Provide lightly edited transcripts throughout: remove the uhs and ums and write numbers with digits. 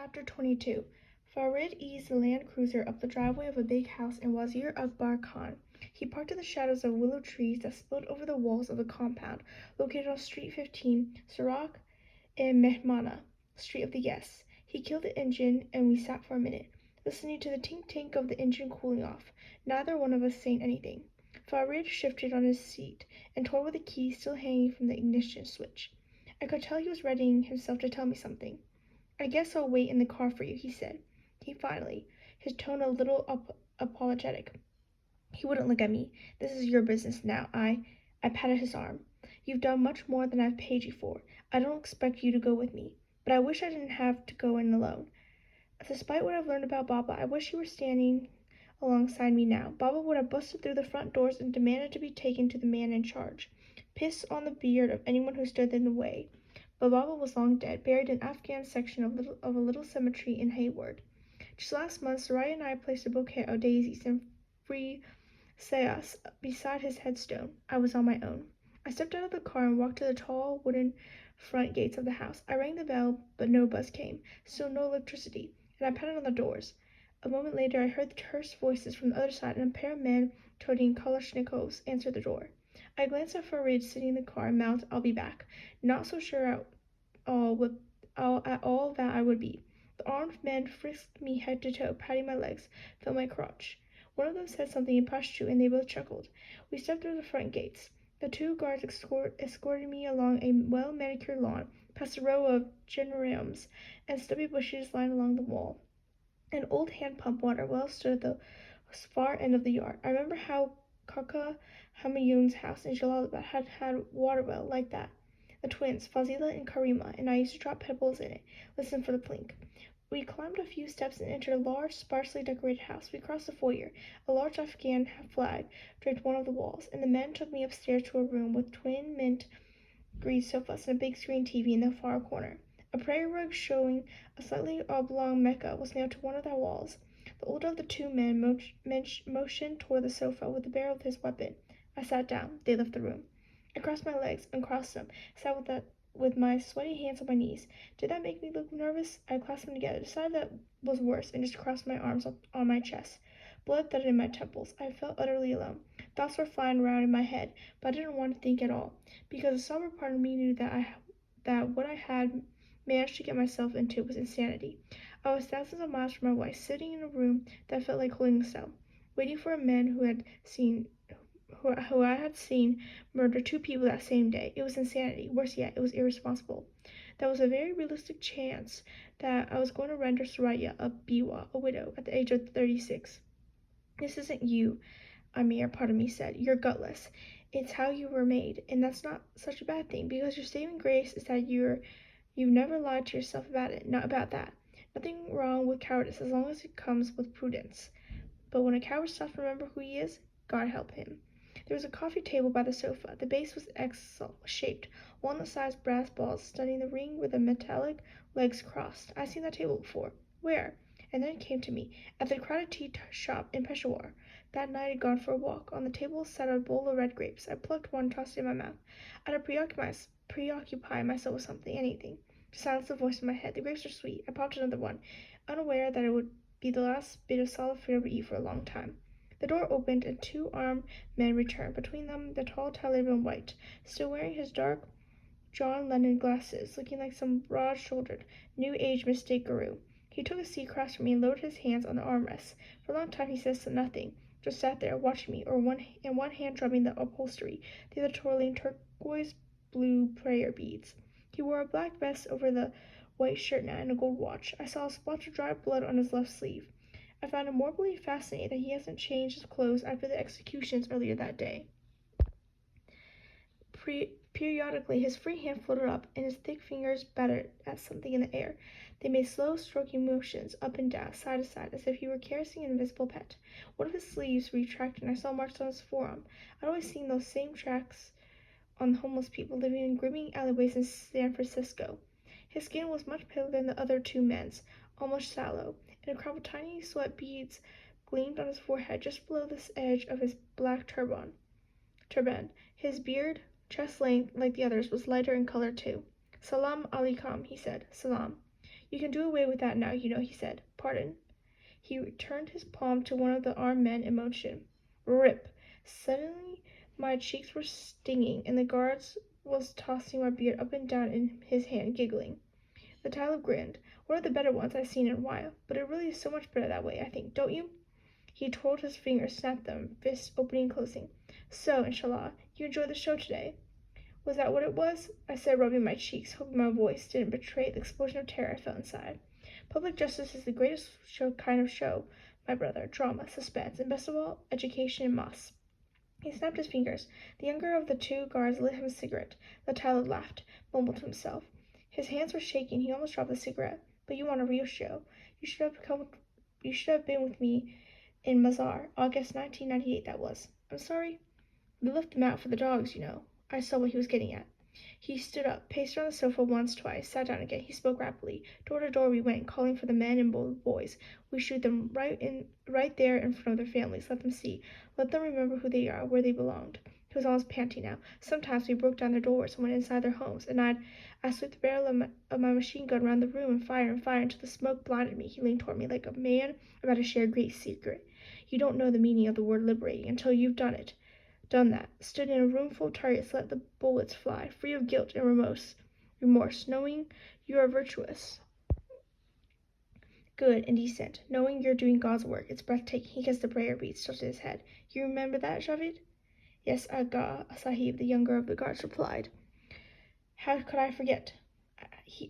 Chapter 22. Farid eased the Land Cruiser up the driveway of a big house in Wazir Akbar Khan. He parked in the shadows of willow trees that spilled over the walls of the compound, located on Street 15, Sarak and Mehmana, Street of the Guests. He killed the engine, and we sat for a minute, listening to the tink-tink of the engine cooling off, neither one of us saying anything. Farid shifted on his seat and toyed with the key still hanging from the ignition switch. I could tell he was readying himself to tell me something. "I guess I'll wait in the car for you," he said. His tone a little apologetic. He wouldn't look at me. "This is your business now. I patted his arm. "You've done much more than I've paid you for. I don't expect you to go with me. But I wish I didn't have to go in alone. Despite what I've learned about Baba, I wish you were standing alongside me now. Baba would have busted through the front doors and demanded to be taken to the man in charge. Piss on the beard of anyone who stood in the way. But Baba was long dead, buried in Afghan section of a little cemetery in Hayward. Just last month, Soraya and I placed a bouquet of daisies and free sayas beside his headstone. I was on my own. I stepped out of the car and walked to the tall wooden front gates of the house. I rang the bell, but no buzz came, still no electricity, and I pounded on the doors. A moment later, I heard the terse voices from the other side, and a pair of men toting Kalashnikovs answered the door. I glanced at Farid sitting in the car and mouthed, "I'll be back," not so sure at all that I would be. The armed men frisked me head to toe, patting my legs, felt my crotch. One of them said something in Pashto, and they both chuckled. We stepped through the front gates. The two guards escorted me along a well-manicured lawn, past a row of geraniums and stubby bushes lined along the wall. An old hand-pump water well stood at the far end of the yard. I remember how Kaka Hamayun's house in Jalalabad had water well like that. The twins, Fazila and Karima, and I used to drop pebbles in it, listen for the plink. We climbed a few steps and entered a large, sparsely decorated house. We crossed the foyer. A large Afghan flag draped one of the walls, and the men took me upstairs to a room with twin mint green sofas and a big screen TV in the far corner. A prayer rug showing a slightly oblong Mecca was nailed to one of the walls. The older of the two men motioned toward the sofa with the barrel of his weapon. I sat down. They left the room. I crossed my legs, uncrossed them, sat with my sweaty hands on my knees. Did that make me look nervous? I clasped them together, decided that was worse, and just crossed my arms on my chest. Blood thudded in my temples. I felt utterly alone. Thoughts were flying around in my head, but I didn't want to think at all, because a sober part of me knew that what I had managed to get myself into was insanity. I was thousands of miles from my wife, sitting in a room that felt like holding a cell, waiting for a man who I had seen murder two people that same day. It was insanity. Worse yet, it was irresponsible. There was a very realistic chance that I was going to render Soraya a biwa, a widow, at the age of 36. "This isn't you, Amir," part of me said. "You're gutless. It's how you were made, and that's not such a bad thing, because your saving grace is that you've never lied to yourself about it. Not about that. Nothing wrong with cowardice as long as it comes with prudence. But when a coward stops to remember who he is, God help him." There was a coffee table by the sofa. The base was X-shaped, walnut-sized brass balls studding the ring with the metallic legs crossed. I'd seen that table before. Where? And then it came to me. At the crowded tea shop in Peshawar. That night I'd gone for a walk. On the table sat a bowl of red grapes. I plucked one and tossed it in my mouth. I'd preoccupy myself with something, anything, to silence the voice in my head. The grapes were sweet. I popped another one, unaware that it would be the last bit of solid food I would eat for a long time. The door opened, and two armed men returned, between them the tall Talib in white, still wearing his dark John Lennon glasses, looking like some broad-shouldered, new-age mystic guru. He took a seat across from me and lowered his hands on the armrests. For a long time he said nothing, just sat there, watching me, one hand drumming the upholstery, the other twirling turquoise-blue prayer beads. He wore a black vest over the white shirt now and a gold watch. I saw a splotch of dry blood on his left sleeve. I found it morbidly fascinating that he hasn't changed his clothes after the executions earlier that day. Periodically, his free hand floated up, and his thick fingers battered at something in the air. They made slow, stroking motions up and down, side to side, as if he were caressing an invisible pet. One of his sleeves retracted, and I saw marks on his forearm. I'd always seen those same tracks on homeless people living in grinning alleyways in San Francisco. His skin was much paler than the other two men's, almost sallow, and a crop of tiny sweat beads gleamed on his forehead just below the edge of his black turban. His beard, chest length like the others, was lighter in color too. "Salam alaikum," he said. "Salam." You can do away with that now, he said. Pardon? He turned his palm to one of the armed men in motion. Rip! Suddenly my cheeks were stinging, and the guard was tossing my beard up and down in his hand, giggling. The Talib grinned. One of the better ones I've seen in a while, but it really is so much better that way, I think, don't you? He twirled his fingers, snapped them, fists opening and closing. So, inshallah, you enjoyed the show today? Was that what it was? I said, rubbing my cheeks, hoping my voice didn't betray the explosion of terror I felt inside. Public justice is the greatest kind of show, my brother. Drama, suspense, and best of all, education and moss. He snapped his fingers. The younger of the two guards lit him a cigarette. The Talib laughed, mumbled to himself. His hands were shaking. He almost dropped the cigarette. But you want a real show. You should have been with me in Mazar, August 1998 that was. I'm sorry? We left them out for the dogs, I saw what he was getting at. He stood up, paced around the sofa once, twice, sat down again. He spoke rapidly. Door to door we went, calling for the men and boys. We shoot them right there in front of their families. Let them see. Let them remember who they are, where they belonged. He was almost panting now. Sometimes we broke down their doors and went inside their homes, and I'd sweep the barrel of my machine gun around the room and fire until the smoke blinded me. He leaned toward me like a man about to share a great secret. You don't know the meaning of the word liberating until you've done that, stood in a room full of targets, let the bullets fly, free of guilt and remorse, knowing you are virtuous, good and decent, knowing you're doing God's work. It's breathtaking. He gets the prayer beads tilted his head. You remember that, Javid? Yes, Aga Sahib, the younger of the guards replied. How could I forget?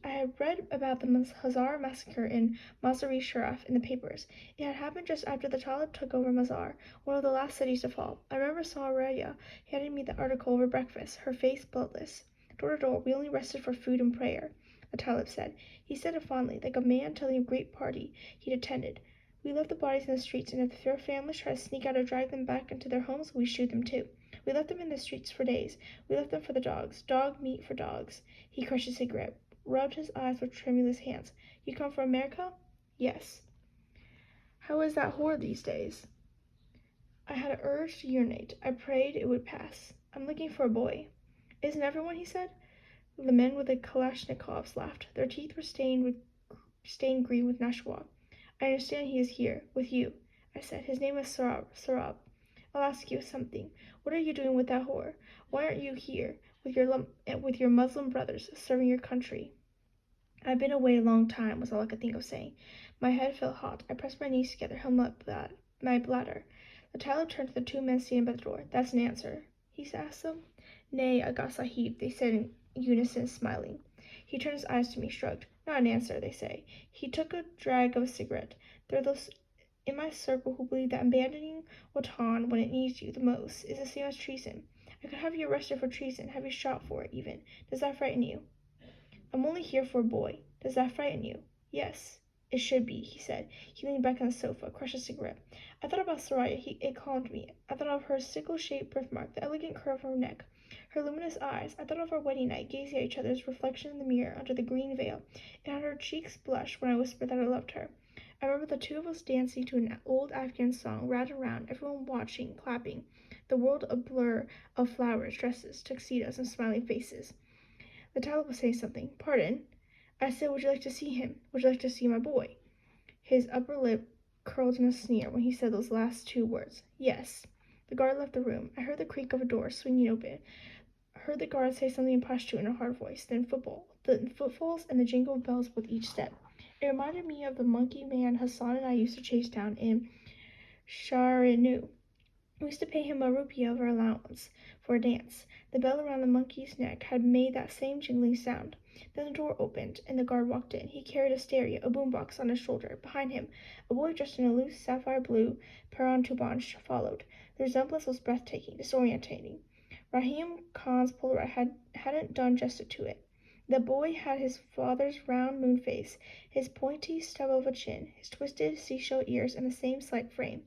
I had read about the Hazara massacre in Mazar-e-Sharif in the papers. It had happened just after the Talib took over Mazar, one of the last cities to fall. I remember Saraya handing me the article over breakfast, her face bloodless. Door to door, we only rested for food and prayer, the Talib said. He said it fondly, like a man telling a great party he'd attended. We left the bodies in the streets, and if their families tried to sneak out or drag them back into their homes, we shoot them too. We left them in the streets for days. We left them for the dogs. Dog meat for dogs. He crushed a cigarette, rubbed his eyes with tremulous hands. You come from America? Yes. How is that whore these days? I had an urge to urinate. I prayed it would pass. I'm looking for a boy. Isn't everyone, he said. The men with the Kalashnikovs laughed. Their teeth were stained green with Nashwa. I understand he is here, with you, I said. His name is Sarab. I'll ask you something. What are you doing with that whore? Why aren't you here with your Muslim brothers serving your country? I've been away a long time, was all I could think of saying. My head felt hot. I pressed my knees together, held up my bladder. The Talib turned to the two men standing by the door. That's an answer, he asked them. Nay, Aga Sahib, they said in unison, smiling. He turned his eyes to me, shrugged. Not an answer, they say. He took a drag of a cigarette. There are those in my circle who believe that abandoning Watan when it needs you the most is the same as treason. I could have you arrested for treason, have you shot for it even. Does that frighten you? I'm only here for a boy. Does that frighten you? Yes, it should be, he said. He leaned back on the sofa, crushed a cigarette. I thought about Soraya. It calmed me. I thought of her sickle-shaped birthmark, the elegant curve of her neck, her luminous eyes. I thought of our wedding night, gazing at each other's reflection in the mirror under the green veil, and how her cheeks blushed when I whispered that I loved her. I remember the two of us dancing to an old Afghan song, round and round, everyone watching, clapping, the world a blur of flowers, dresses, tuxedos, and smiling faces. The Talib was saying something. Pardon? I said, would you like to see him? Would you like to see my boy? His upper lip curled in a sneer when he said those last two words. Yes. The guard left the room. I heard the creak of a door swinging open. Heard the guard say something in Pashto in a hard voice. Then footfalls and the jingle of bells with each step. It reminded me of the monkey man Hassan and I used to chase down in Shahrinu. We used to pay him a rupiah of our allowance for a dance. The bell around the monkey's neck had made that same jingling sound. Then the door opened, and the guard walked in. He carried a stereo, a boombox on his shoulder. Behind him, a boy dressed in a loose sapphire blue parantuban followed. The resemblance was breathtaking, disorientating. Rahim Khan's Polaroid hadn't done justice to it. The boy had his father's round moon face, his pointy stub of a chin, his twisted seashell ears, and the same slight frame.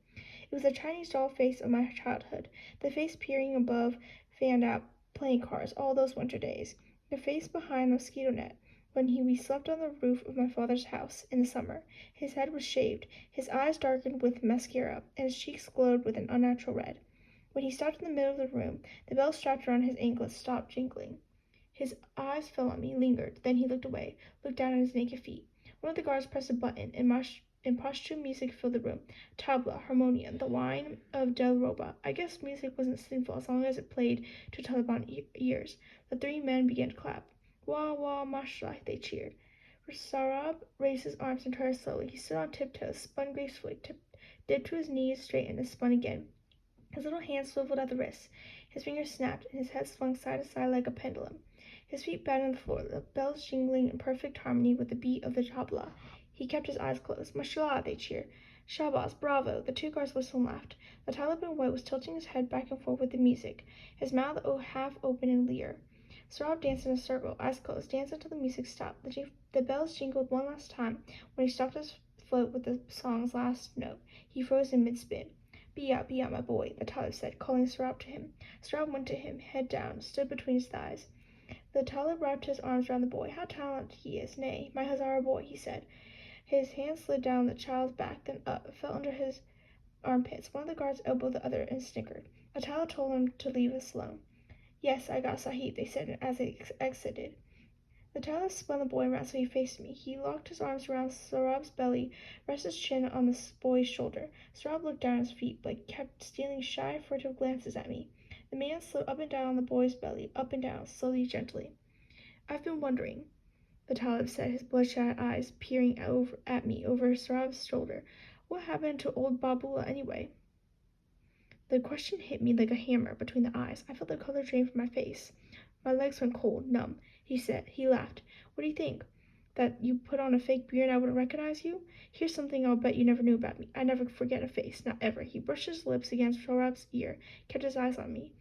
It was the Chinese doll face of my childhood, the face peering above fanned-out playing cars all those winter days, the face behind the mosquito net when we slept on the roof of my father's house in the summer. His head was shaved, his eyes darkened with mascara, and his cheeks glowed with an unnatural red. When he stopped in the middle of the room, the bell strapped around his anklets stopped jingling. His eyes fell on me, lingered, then he looked away, looked down at his naked feet. One of the guards pressed a button, and impromptu music filled the room. Tabla, harmonium, the wine of Del Roba. I guess music wasn't sinful as long as it played to Taliban ears. The three men began to clap. Wah, wah, mashallah, they cheered. Sarab raised his arms and turned slowly. He stood on tiptoes, spun gracefully, dipped to his knees, straightened, and spun again. His little hands swiveled at the wrists. His fingers snapped, and his head swung side to side like a pendulum. His feet battered on the floor, the bells jingling in perfect harmony with the beat of the tabla. He kept his eyes closed. Mashallah, they cheered. Shabaz, bravo. The two guards whistled and laughed. The Taliban white was tilting his head back and forth with the music, his mouth half open in leer. Sarab danced in a circle, eyes closed, danced until the music stopped. The bells jingled one last time. When he stopped his float with the song's last note, he froze in mid-spin. Be out, my boy, the Talib said, calling Sarab to him. Sarab went to him, head down, stood between his thighs. The Talib wrapped his arms round the boy. How talented he is, nay, my Hazara boy, he said. His hand slid down the child's back, then up, fell under his armpits. One of the guards elbowed the other and snickered. A Talib told him to leave us alone. Yes, I got Sahib, they said as they exited. The Talib spun the boy around so he faced me. He locked his arms around Sarab's belly, rested his chin on the boy's shoulder. Sarab looked down at his feet, but kept stealing shy, furtive glances at me. The man slid up and down on the boy's belly, up and down, slowly, gently. I've been wondering, the Talib said, his bloodshot eyes peering at me over Sarab's shoulder. What happened to old Babula anyway? The question hit me like a hammer between the eyes. I felt the color drain from my face. My legs went cold, numb. He said. He laughed. What do you think? That you put on a fake beard and I wouldn't recognize you? Here's something I'll bet you never knew about me. I never forget a face, not ever. He brushed his lips against Sarab's ear, kept his eyes on me.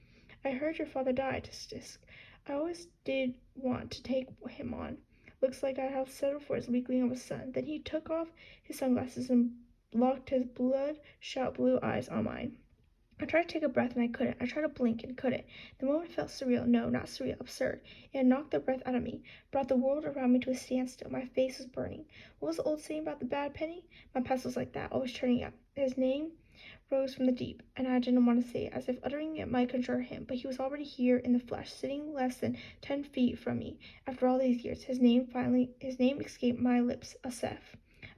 I heard your father died, tisk. I always did want to take him on. Looks like I have settled for his weakling of a son. Then he took off his sunglasses and locked his bloodshot blue eyes on mine. I tried to take a breath and I couldn't. I tried to blink and couldn't. The moment felt surreal. No, not surreal. Absurd. It had knocked the breath out of me, brought the world around me to a standstill. My face was burning. What was the old saying about the bad penny? My past was like that, always turning up. His name rose from the deep, and I didn't want to say it, as if uttering it might conjure him, but he was already here in the flesh, sitting less than 10 feet from me. After all these years, his name escaped my lips. Asef.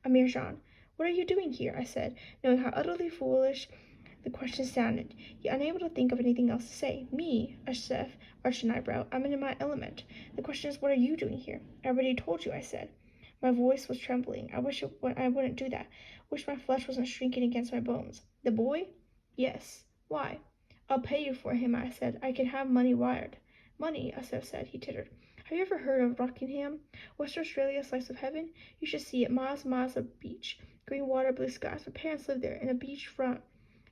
Amir Jan. What are you doing here? I said, knowing how utterly foolish the question sounded, yet unable to think of anything else to say. Me, Asef arched an eyebrow. I'm in my element. The question is, what are you doing here? I already told you, I said. My voice was trembling. I wish I wouldn't do that. Wish my flesh wasn't shrinking against my bones. The boy? Yes. Why? I'll pay you for him, I said. I can have money wired. Money, Asef said. He tittered. Have you ever heard of Rockingham? Western Australia, slice of heaven? You should see it. Miles and miles of beach. Green water, blue skies. My parents live there in a beachfront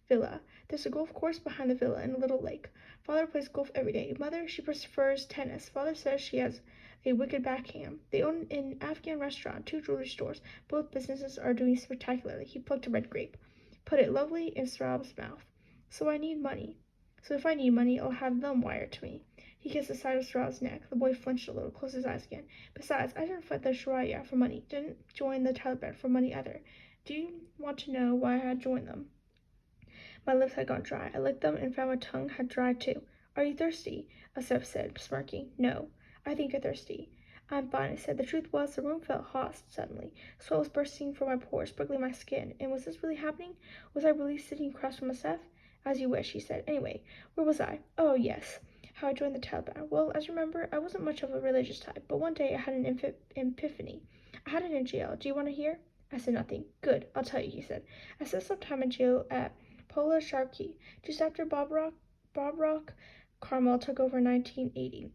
villa. There's a golf course behind the villa and a little lake. Father plays golf every day. Mother, she prefers tennis. Father says she has a wicked backhand. They own an Afghan restaurant, 2 jewelry stores. Both businesses are doing spectacularly. He plucked a red grape. Put it lovely in Sarab's mouth. So I need money. So if I need money, I'll have them wired to me. He kissed the side of Sarab's neck. The boy flinched a little, closed his eyes again. Besides, I didn't fight the Sharia for money. Didn't join the Taliban for money either. Do you want to know why I had joined them? My lips had gone dry. I licked them and found my tongue had dried too. Are you thirsty? Asef said, smirking. No. I think you're thirsty. I'm fine, I said. The truth was, the room felt hot suddenly. Sweat was bursting from my pores, prickling my skin. And was this really happening? Was I really sitting across from Asef? As you wish, he said. Anyway, where was I? Oh, yes. How I joined the Taliban. Well, as you remember, I wasn't much of a religious type, but one day I had an epiphany. I had it in jail. Do you want to hear? I said nothing. Good, I'll tell you, he said. I spent some time in jail at Pola Sharkey, just after Bob Rock Carmel took over in 1980.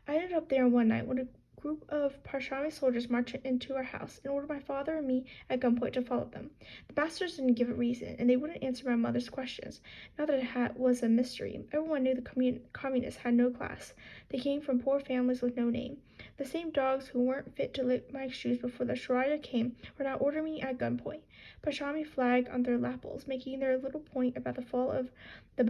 I ended up there one night when a group of Pashami soldiers marched into our house and ordered my father and me at gunpoint to follow them. The bastards didn't give a reason, and they wouldn't answer my mother's questions. Not that it was a mystery. Everyone knew the communists had no class. They came from poor families with no name. The same dogs who weren't fit to lick my shoes before the Sharia came were now ordering me at gunpoint. Pashami flagged on their lapels, making their little point about the fall of the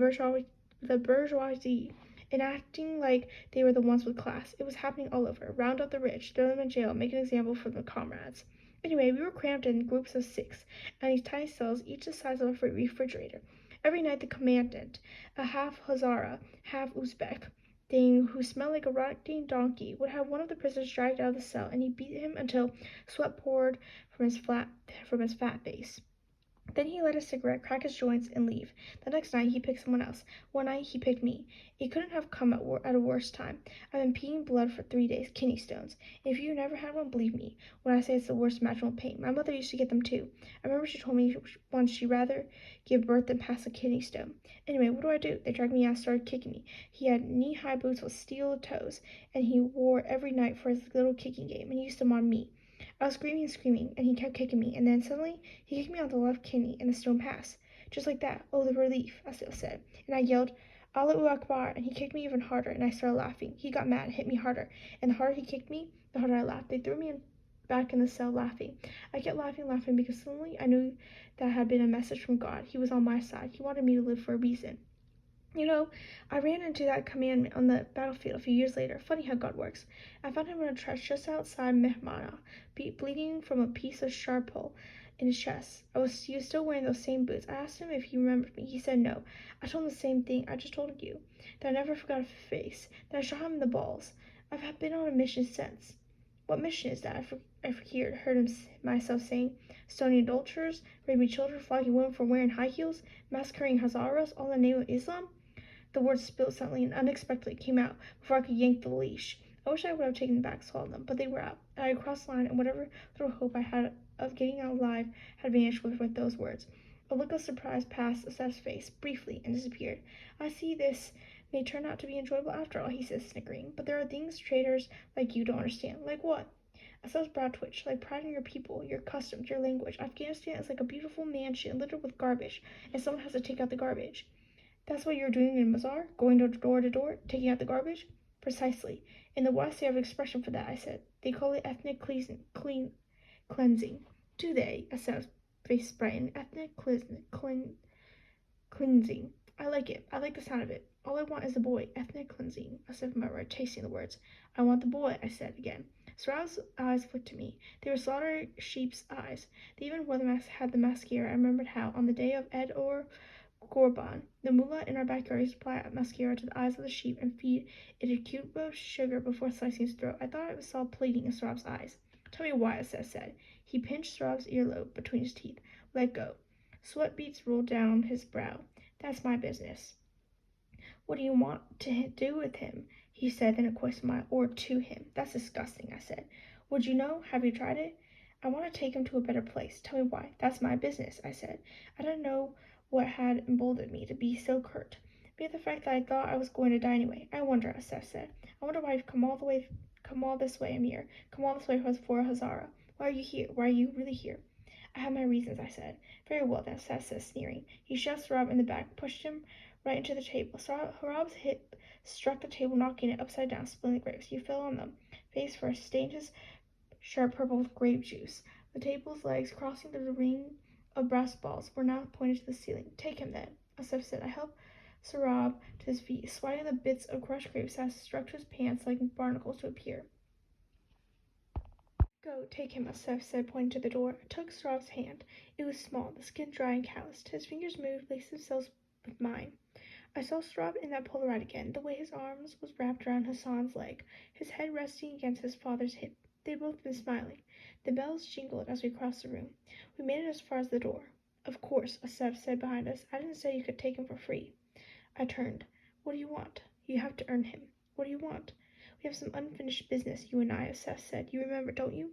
bourgeoisie, and acting like they were the ones with class. It was happening all over. Round up the rich, throw them in jail, make an example for their comrades. Anyway, we were crammed in groups of 6, and these tiny cells, each the size of a refrigerator. Every night the commandant, a half Hazara, half Uzbek, thing who smelled like a rotting donkey would have one of the prisoners dragged out of the cell, and he beat him until sweat poured from his fat face. Then he lit a cigarette, crack his joints, and leave. The next night, he picked someone else. One night, he picked me. It couldn't have come at a worse time. I've been peeing blood for 3 days, kidney stones. If you never had one, believe me when I say it's the worst imaginable pain. My mother used to get them too. I remember she told me once she'd rather give birth than pass a kidney stone. Anyway, what do? They dragged me out and started kicking me. He had knee-high boots with steel toes, and he wore every night for his little kicking game, and he used them on me. I was screaming and screaming, and he kept kicking me, and then suddenly he kicked me on the left kidney, and the stone passed. Just like that. Oh, the relief, I still said. And I yelled, Allahu Akbar, and he kicked me even harder, and I started laughing. He got mad and hit me harder, and the harder he kicked me, the harder I laughed. They threw me back in the cell laughing. I kept laughing, because suddenly I knew that had been a message from God. He was on my side. He wanted me to live for a reason. You know, I ran into that commandment on the battlefield a few years later. Funny how God works. I found him in a trench just outside Mehmana, bleeding from a piece of sharp hole in his chest. He was still wearing those same boots. I asked him if he remembered me. He said no. I told him the same thing I just told you, that I never forgot his face, that I shot him in the balls. I've been on a mission since. What mission is that? I heard myself saying. Stoning adulterers, raping children, flogging women for wearing high heels, massacring Hazaras, all in the name of Islam? The words spilled suddenly and unexpectedly came out before I could yank the leash. I wish I would have taken them back, swallowed them, but they were out. I had crossed the line, and whatever little hope I had of getting out alive had vanished with those words. A look of surprise passed Asaf's face, briefly, and disappeared. I see this may turn out to be enjoyable after all, he said, snickering. But there are things traitors like you don't understand. Like what? Asaf's brow twitched. Like pride in your people, your customs, your language. Afghanistan is like a beautiful mansion littered with garbage, and someone has to take out the garbage. That's what you're doing in Mazar? Going door to door, taking out the garbage? Precisely. In the West, they have an expression for that, I said. They call it ethnic cleansing. Do they? I said, face brightened. Ethnic cleansing. I like it. I like the sound of it. All I want is the boy. Ethnic cleansing, I said, murmured, tasting the words. I want the boy, I said again. Sorrel's eyes flicked at me. They were slaughtered sheep's eyes. They even had the mascara. I remembered how, on the day of Korban, the mullah in our backyard used to apply mascara to the eyes of the sheep and feed it a cube of sugar before slicing its throat. I thought I saw pleading in Sorab's eyes. Tell me why, Assess said. He pinched Sorab's earlobe between his teeth. Let go. Sweat beads rolled down his brow. That's my business. What do you want to do with him? He said in a quick smile. Or to him. That's disgusting, I said. Would you know? Have you tried it? I want to take him to a better place. Tell me why. That's my business, I said. I don't know what had emboldened me to be so curt. Maybe the fact that I thought I was going to die anyway. I wonder, Asaf said. I wonder why you've come all this way, Amir. Come all this way for Hazara. Why are you here? Why are you really here? I have my reasons, I said. Very well, then, Asaf said, sneering. He shoved Sarab in the back, pushed him right into the table. Sarab's hip struck the table, knocking it upside down, splitting the grapes. He fell on them, face first, stained his shirt purple with grape juice. The table's legs, crossing through the ring of brass balls, were now pointed to the ceiling. Take him, then, Asaf said. I helped Sarab to his feet, swatting the bits of crushed grapes as stuck to his pants like barnacles to appear. Go, take him, Asaf said, pointing to the door. I took Sarab's hand. It was small, the skin dry and calloused. His fingers moved, laced themselves with mine. I saw Sarab in that Polaroid again, the way his arms was wrapped around Hassan's leg, his head resting against his father's hip. They'd both been smiling. The bells jingled as we crossed the room. We made it as far as the door. Of course, Asaf said behind us. I didn't say you could take him for free. I turned. What do you want? You have to earn him. What do you want? We have some unfinished business, you and I, Asaf said. You remember, don't you?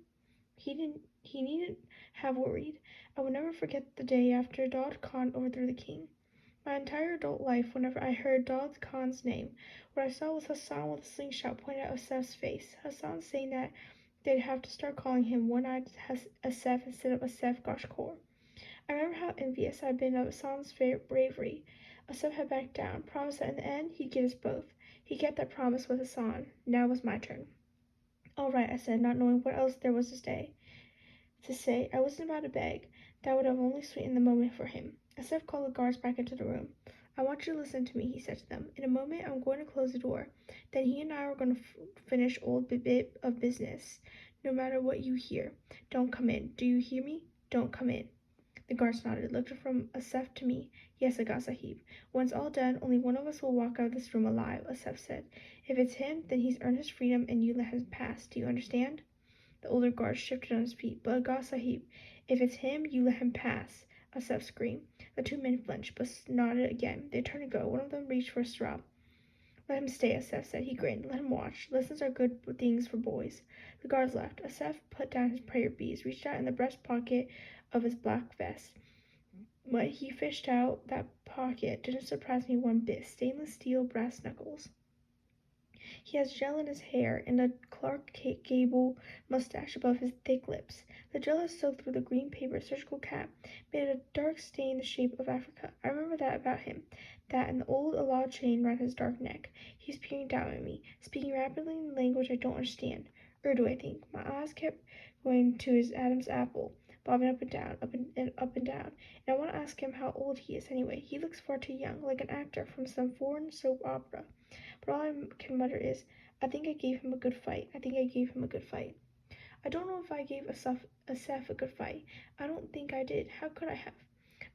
He needn't have worried. I will never forget the day after Daud Khan overthrew the king. My entire adult life, whenever I heard Daud Khan's name, what I saw was Hassan with a slingshot pointed at Asaf's face. Hassan saying that they'd have to start calling him One-Eyed Asaf instead of Asaf Gashkor. I remember how envious I'd been of Hassan's bravery. Asaf had backed down, promised that in the end he'd get us both. He kept that promise with Hassan. Now it was my turn. All right, I said, not knowing what else there was to say. I wasn't about to beg. That would have only sweetened the moment for him. Asaf called the guards back into the room. I want you to listen to me, he said to them. In a moment, I'm going to close the door. Then he and I are going to finish old bit of business. No matter what you hear, don't come in. Do you hear me? Don't come in. The guards nodded, looked from Asef to me. Yes, Aga Sahib. When it's all done, only one of us will walk out of this room alive, Asef said. If it's him, then he's earned his freedom and you let him pass. Do you understand? The older guard shifted on his feet. But Aga Sahib, if it's him, you let him pass, Asef screamed. The two men flinched, but nodded again. They turned to go. One of them reached for Sarab. Let him stay, Asef said. He grinned. Let him watch. Lessons are good things for boys. The guards left. Asef put down his prayer beads, reached out in the breast pocket of his black vest. What he fished out that pocket didn't surprise me one bit. Stainless steel brass knuckles. He has gel in his hair and a Clark Gable mustache above his thick lips. The gel has soaked through the green paper surgical cap, made a dark stain the shape of Africa. I remember that about him. That and the old Allah chain round his dark neck. He's peering down at me, speaking rapidly in a language I don't understand. Urdu, I think. My eyes kept going to his Adam's apple, bobbing up and down, up and down. And I want to ask him how old he is anyway. He looks far too young, like an actor from some foreign soap opera. But all I can mutter is, I think I gave him a good fight. I think I gave him a good fight. I don't know if I gave Asef a good fight. I don't think I did. How could I have?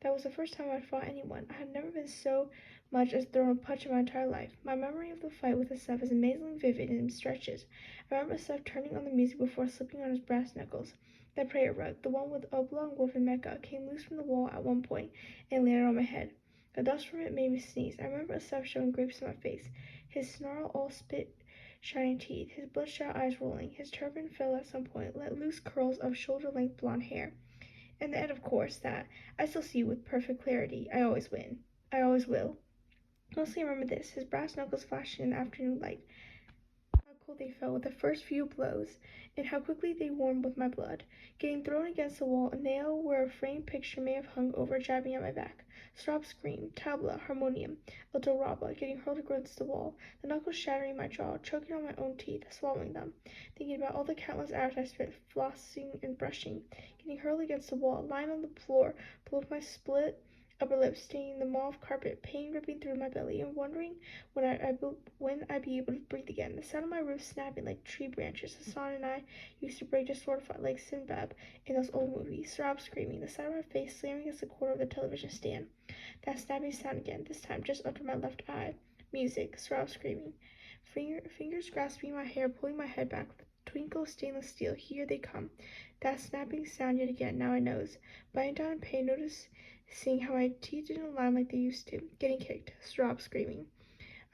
That was the first time I'd fought anyone. I had never been so much as thrown a punch in my entire life. My memory of the fight with Asef is amazingly vivid and in stretches. I remember Asef turning on the music before slipping on his brass knuckles. The prayer rug, the one with oblong woven Mecca, came loose from the wall at one point and landed on my head. The dust from it made me sneeze. I remember Asef showing grapes in my face, his snarl all spit shining teeth, his bloodshot eyes rolling. His turban fell at some point, let loose curls of shoulder-length blonde hair. And then, of course, that I still see with perfect clarity. I always win. I always will. Mostly remember this, his brass knuckles flashing in the afternoon light. How cold they felt with the first few blows, and how quickly they warmed with my blood. Getting thrown against the wall, a nail where a framed picture may have hung over, jabbing at my back. Stop scream, tabla, harmonium, el doraba, getting hurled against the wall, the knuckles shattering my jaw, choking on my own teeth, swallowing them, thinking about all the countless hours I spent flossing and brushing, getting hurled against the wall, lying on the floor below my split upper lip staining the mauve carpet, pain ripping through my belly, and wondering when I'd be able to breathe again. The sound of my ribs snapping like tree branches. Hassan and I used to break a sword fight like Sinbad in those old movies. Sarab screaming, the side of my face slamming against the corner of the television stand. That snapping sound again, this time just under my left eye. Music, Sarab screaming. Fingers grasping my hair, pulling my head back. Twinkle stainless steel, here they come. That snapping sound yet again, now I knows. Biting down in pain, noticing how my teeth didn't line like they used to. Getting kicked, Sarab screaming.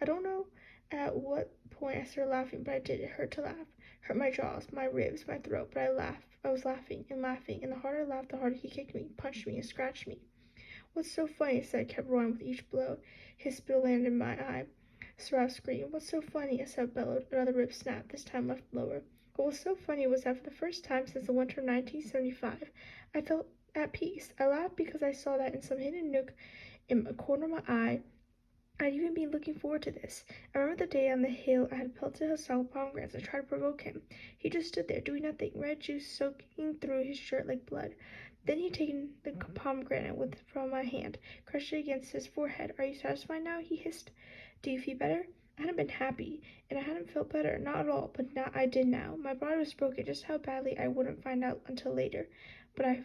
I don't know at what point I started laughing, but I did. It hurt to laugh. Hurt my jaws, my ribs, my throat, but I laughed. I was laughing, and the harder I laughed, the harder he kicked me, punched me, and scratched me. What's so funny? Said kept roaring with each blow. His spittle landed in my eye. Sarab screamed. What's so funny? Asad bellowed. Another rib snapped, this time left lower. What was so funny was that for the first time since the winter of 1975, I felt at peace. I laughed because I saw that in some hidden nook in a corner of my eye, I'd even been looking forward to this. I remember the day on the hill I had pelted Hassan with pomegranates and tried to provoke him. He just stood there, doing nothing, red juice soaking through his shirt like blood. Then he'd taken the pomegranate from my hand, crushed it against his forehead. Are you satisfied now? He hissed. Do you feel better? I hadn't been happy, and I hadn't felt better, not at all, but now I did now. My body was broken, just how badly I wouldn't find out until later. But I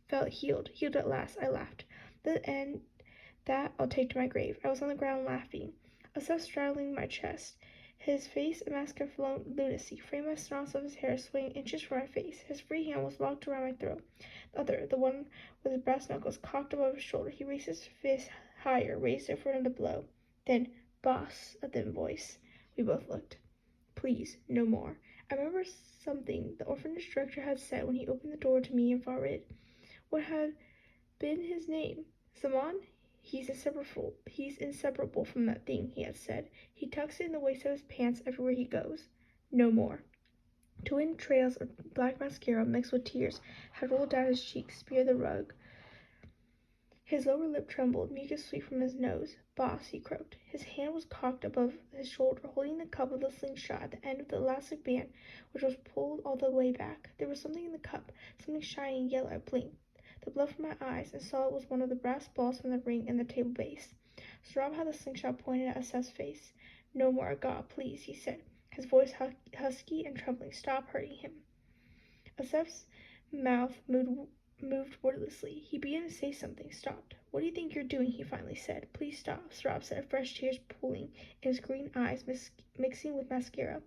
felt healed at last. I laughed. That I'll take to my grave. I was on the ground laughing. Asaf straddling my chest, his face a mask of lunacy, framed by snarls of his hair swaying inches from my face. His free hand was locked around my throat. The other, the one with his brass knuckles cocked above his shoulder, he raised his fist higher, raised it for another blow. Then, boss, a thin voice. We both looked. Please, no more. I remember something the orphanage director had said when he opened the door to me and Farid. What had been his name? Zaman? He's inseparable from that thing, he had said. He tucks it in the waist of his pants everywhere he goes. No more. Twin trails of black mascara mixed with tears had rolled down his cheeks, speared the rug. His lower lip trembled, mucus sweet from his nose. Boss, he croaked. His hand was cocked above his shoulder, holding the cup of the slingshot at the end of the elastic band, which was pulled all the way back. There was something in the cup, something shiny and yellow. I blinked the blood from my eyes, and saw it was one of the brass balls from the ring in the table base. Sarab had the slingshot pointed at Asaf's face. No more, God, please, he said, his voice husky and trembling. Stop hurting him. Asaf's mouth moved moved wordlessly. He began to say something, stopped. "What do you think you're doing?" he finally said. "Please stop," Sarab said, fresh tears pooling in his green eyes, mixing with mascara.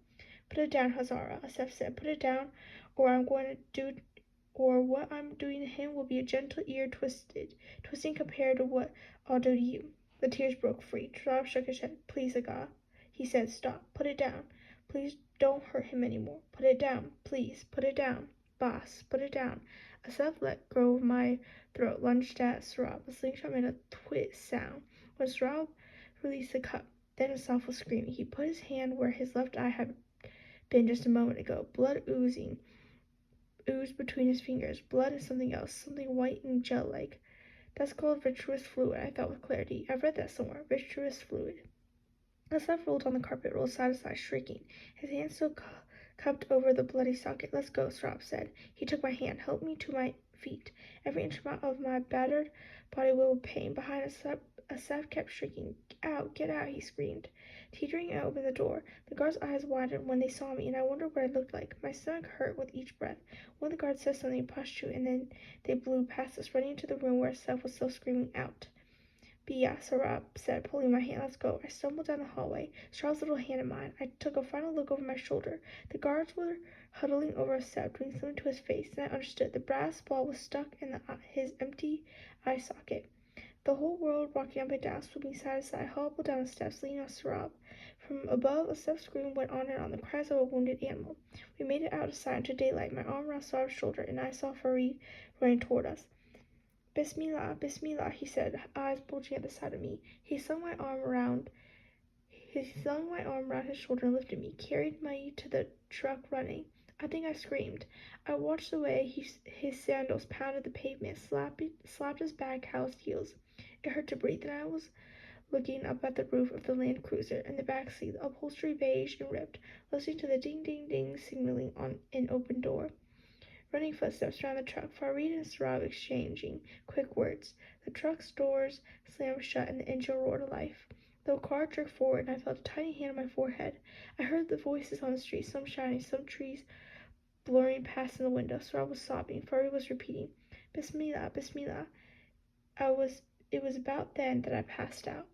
"Put it down, Hazara," Asef said. "Put it down, or what I'm doing to him will be a gentle ear twisting compared to what I'll do to you." The tears broke free. Sarab shook his head. "Please, Aga," he said. "Stop. Put it down. Please don't hurt him anymore. Put it down. Please, put it down. Boss, put it down." Asef let go of my throat, lunged at Sarab. The slingshot made a twist sound when Sarab released the cup. Then Asef was screaming. He put his hand where his left eye had been just a moment ago. Blood oozed between his fingers. Blood and something else, something white and gel-like. "That's called vitreous fluid," I thought with clarity. "I've read that somewhere. Vitreous fluid." Asaf rolled on the carpet, rolled side to side, shrieking, his hand still cupped over the bloody socket. "Let's go," Sarab said. He took my hand, helped me to my feet. Every inch of my battered body went with pain. Behind Asaf kept shrieking. Get out," he screamed. Teetering, I opened the door. The guards' eyes widened when they saw me, and I wondered what I looked like. My stomach hurt with each breath. One of the guards said something Pashto, and then they blew past us, running into the room where Asaf was still screaming out. "Bia," Sarab said, pulling my hand. "Let's go." I stumbled down the hallway, Sarab's little hand in mine. I took a final look over my shoulder. The guards were huddling over Asaf, doing something to his face, and I understood. The brass ball was stuck in his empty eye socket. The whole world rocking up and down, swooping side to side, hobbled down the steps, leaning on Sarab. From above, Asaf's scream went on and on, the cries of a wounded animal. We made it out of sight into daylight, my arm around Sarab's shoulder, and I saw Farid running toward us. "Bismillah, Bismillah," he said, eyes bulging at the sight of me. He slung my arm around his shoulder and lifted me, carried me to the truck running. I think I screamed. I watched the way his sandals pounded the pavement, slapped his bag-housed heels. It hurt to breathe, and I was looking up at the roof of the Land Cruiser, in the back seat, the upholstery beige and ripped, listening to the ding-ding-ding signaling on an open door. Running footsteps around the truck, Farid and Sarab exchanging quick words. The truck's doors slammed shut and the engine roared to life. The car jerked forward and I felt a tiny hand on my forehead. I heard the voices on the street, some shouting, some trees blurring past in the window. Sarab was sobbing. Farid was repeating, "Bismillah, Bismillah." It was about then that I passed out.